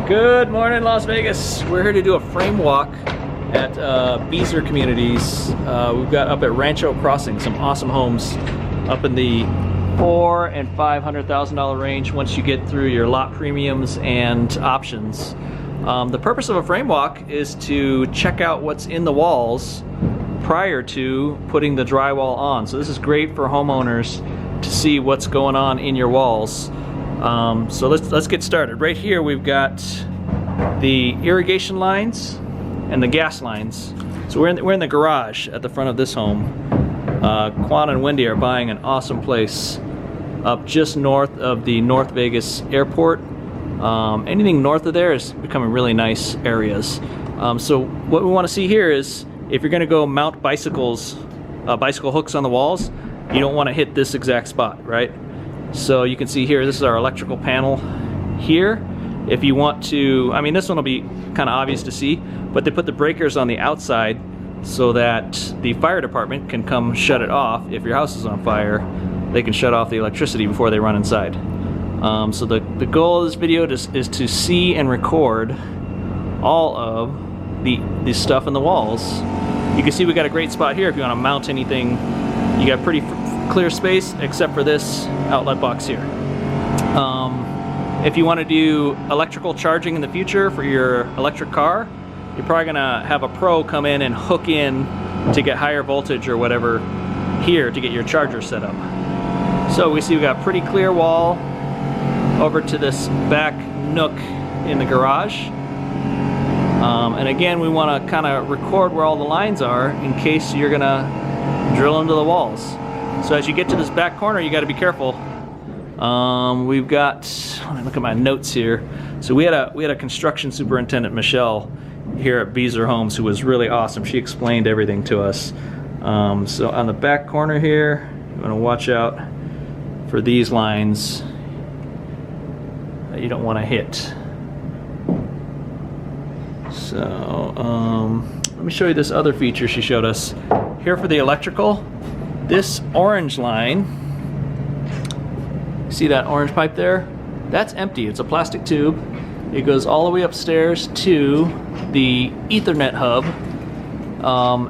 Good morning, Las Vegas. We're here to do a frame walk at Beazer Communities. We've got up at Rancho Crossing some awesome homes up in the $400,000 and $500,000 range once you get through your lot premiums and options. The purpose of a frame walk is to check out what's in the walls prior to putting the drywall on. So this is great for homeowners to see what's going on in your walls. So let's get started. Right here we've got the irrigation lines and the gas lines. So we're in the garage at the front of this home. Quan and Wendy are buying an awesome place up just north of the North Vegas airport. Anything north of there is becoming really nice areas. So what we want to see here is if you're going to go mount bicycle hooks on the walls, you don't want to hit this exact spot, right? So you can see here, this is our electrical panel here. If you want to, I mean, this one will be kind of obvious to see, but they put the breakers on the outside so that the fire department can come shut it off. If your house is on fire, they can shut off the electricity before they run inside. So the goal of this video is to see and record all of the stuff in the walls. You can see we got a great spot here if you want to mount anything. You got pretty clear space except for this outlet box here. If you want to do electrical charging in the future for your electric car, you're probably gonna have a pro come in and hook in to get higher voltage or whatever here to get your charger set up. So we see we got a pretty clear wall over to this back nook in the garage. And again, we want to kind of record where all the lines are in case you're gonna drill into the walls. So as you get to this back corner, you got to be careful. We've got, let me look at my notes here. So we had a construction superintendent, Michelle, here at Beazer Homes, who was really awesome. She explained everything to us. So on the back corner here, you want to watch out for these lines that you don't want to hit. So let me show you this other feature she showed us. Here for the electrical, this orange line, see that orange pipe there? That's empty. It's a plastic tube. It goes all the way upstairs to the Ethernet hub.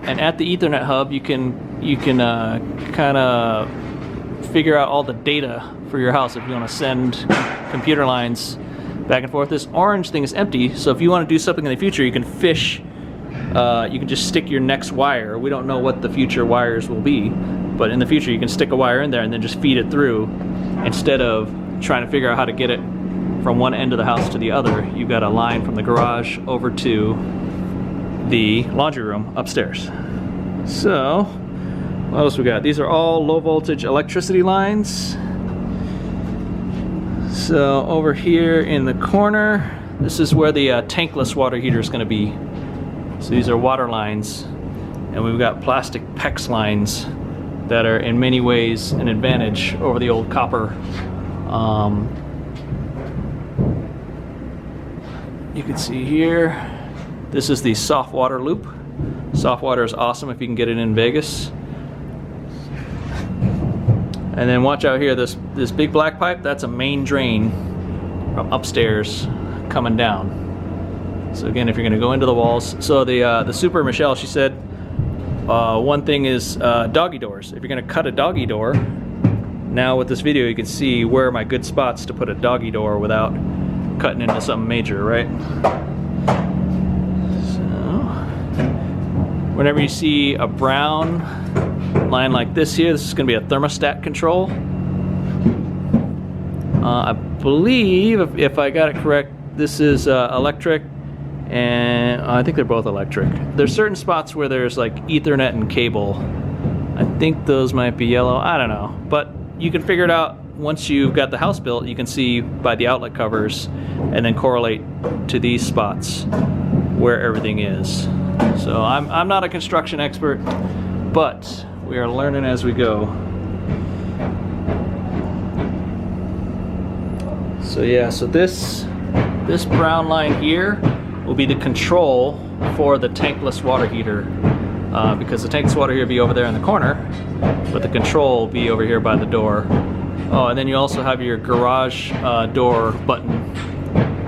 And at the Ethernet hub, you can kind of figure out all the data for your house if you want to send computer lines back and forth. This orange thing is empty, so if you want to do something in the future, you can fish. You can just stick your next wire. We don't know what the future wires will be, but in the future you can stick a wire in there and then just feed it through instead of trying to figure out how to get it from one end of the house to the other. You've got a line from the garage over to the laundry room upstairs. So what else we got? These are all low voltage electricity lines. So over here in the corner, this is where the tankless water heater is going to be. So these are water lines, and we've got plastic PEX lines that are in many ways an advantage over the old copper. You can see here, this is the soft water loop. Soft water is awesome if you can get it in Vegas. And then watch out here, this big black pipe, that's a main drain from upstairs coming down. So again, if you're gonna go into the walls, so the super Michelle, she said, one thing is doggy doors. If you're gonna cut a doggy door, now with this video you can see where are my good spots to put a doggy door without cutting into something major, right? So, whenever you see a brown line like this here, this is gonna be a thermostat control. I believe, if I got it correct, this is electric, and I think they're both electric. There's certain spots where there's like Ethernet and cable. I think those might be yellow, I don't know. But you can figure it out once you've got the house built. You can see by the outlet covers and then correlate to these spots where everything is. So I'm not a construction expert, but we are learning as we go. So yeah, so this brown line here will be the control for the tankless water heater, because the tankless water heater will be over there in the corner, but the control will be over here by the door. Oh, and then you also have your garage door button.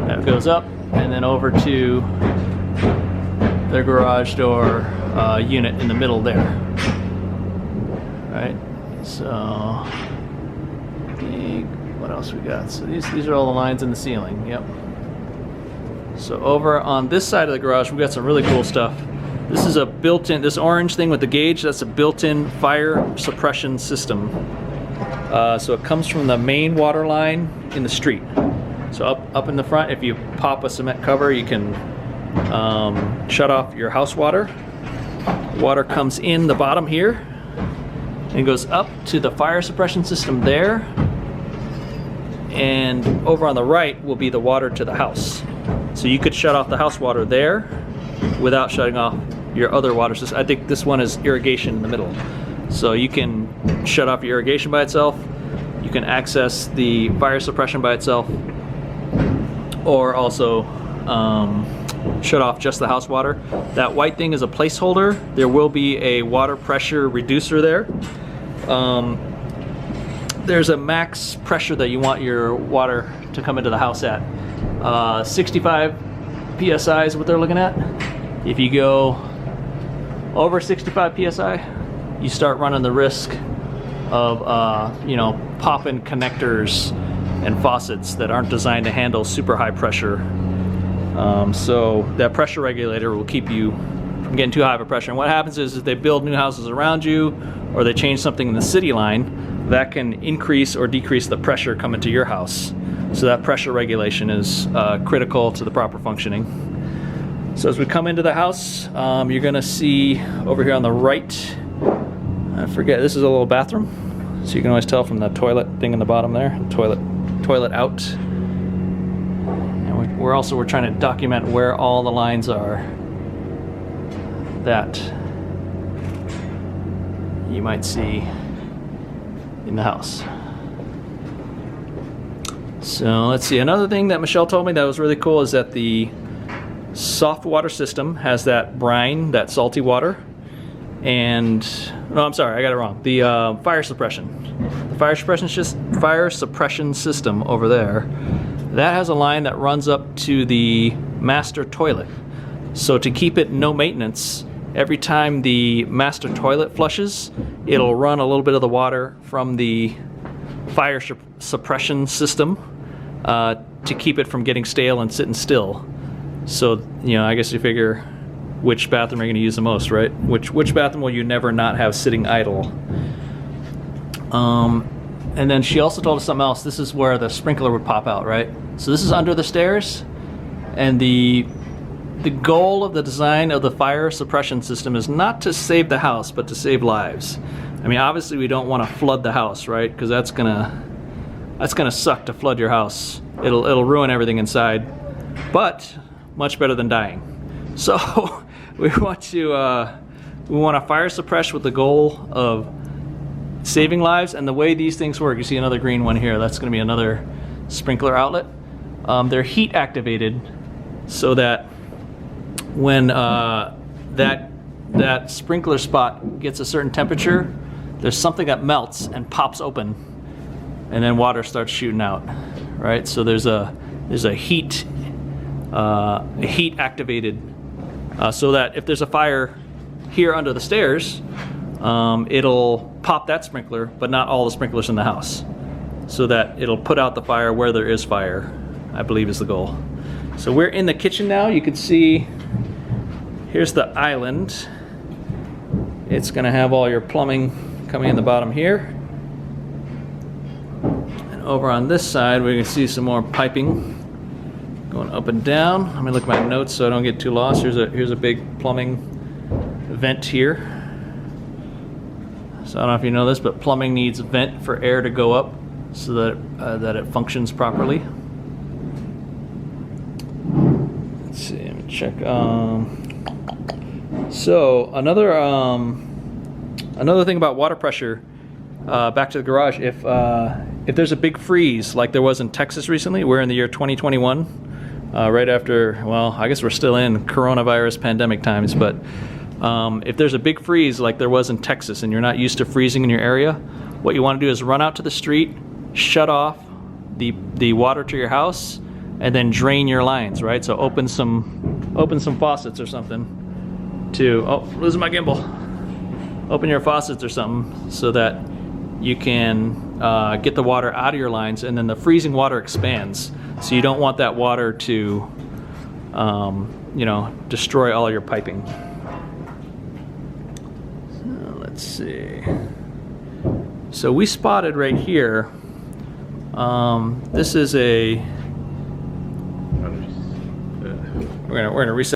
I've goes up and then over to the garage door unit in the middle there. Right, so I think, what else we got? So these are all the lines in the ceiling. Yep. So over on this side of the garage, we've got some really cool stuff. This is a built-in, this orange thing with the gauge, that's a built-in fire suppression system. So it comes from the main water line in the street. So up in the front, if you pop a cement cover, you can shut off your house water. Water comes in the bottom here and goes up to the fire suppression system there. And over on the right will be the water to the house. So you could shut off the house water there without shutting off your other water system. I think this one is irrigation in the middle. So you can shut off your irrigation by itself. You can access the fire suppression by itself, or also shut off just the house water. That white thing is a placeholder. There will be a water pressure reducer there. There's a max pressure that you want your water to come into the house at. 65 psi is what they're looking at. If you go over 65 psi, you start running the risk of popping connectors and faucets that aren't designed to handle super high pressure. So that pressure regulator will keep you from getting too high of a pressure. And what happens is if they build new houses around you, or they change something in the city line, that can increase or decrease the pressure coming to your house. So that pressure regulation is critical to the proper functioning. So as we come into the house, you're gonna see over here on the right, I forget, this is a little bathroom. So you can always tell from the toilet thing in the bottom there, toilet out. And we're trying to document where all the lines are that you might see in the house. So let's see, another thing that Michelle told me that was really cool is that the soft water system has that brine, that salty water, and, no, I'm sorry, I got it wrong. The fire suppression. The fire suppression system over there, that has a line that runs up to the master toilet. So to keep it no maintenance, every time the master toilet flushes, it'll run a little bit of the water from the fire suppression system to keep it from getting stale and sitting still. So, I guess you figure which bathroom are you going to use the most, right? Which bathroom will you never not have sitting idle? And then she also told us something else. This is where the sprinkler would pop out, right? So this is under the stairs, and the goal of the design of the fire suppression system is not to save the house, but to save lives. I mean, obviously we don't want to flood the house, right? Because that's gonna suck to flood your house. It'll ruin everything inside, but much better than dying. So we want to fire suppress with the goal of saving lives. And the way these things work, you see another green one here. That's going to be another sprinkler outlet. They're heat activated, so that when that sprinkler spot gets a certain temperature, there's something that melts and pops open, and then water starts shooting out, right? So there's a heat activated, so that if there's a fire here under the stairs, it'll pop that sprinkler, but not all the sprinklers in the house, so that it'll put out the fire where there is fire, I believe is the goal. So we're in the kitchen now. You can see here's the island. It's gonna have all your plumbing coming in the bottom here. And over on this side, we can see some more piping going up and down. Let me look at my notes so I don't get too lost. Here's a big plumbing vent here. So I don't know if you know this, but plumbing needs a vent for air to go up so that it functions properly. Let's see, let me check. So another thing about water pressure, back to the garage, if there's a big freeze like there was in Texas recently, we're in the year 2021, right after, well, I guess we're still in coronavirus pandemic times, but if there's a big freeze like there was in Texas and you're not used to freezing in your area, what you want to do is run out to the street, shut off the water to your house, and then drain your lines, right? So open some faucets or something to, oh, losing my gimbal. Open your faucets or something so that you can get the water out of your lines, and then the freezing water expands. So you don't want that water to, you know, destroy all your piping. So let's see. So we spotted right here. This is a. We're gonna reset.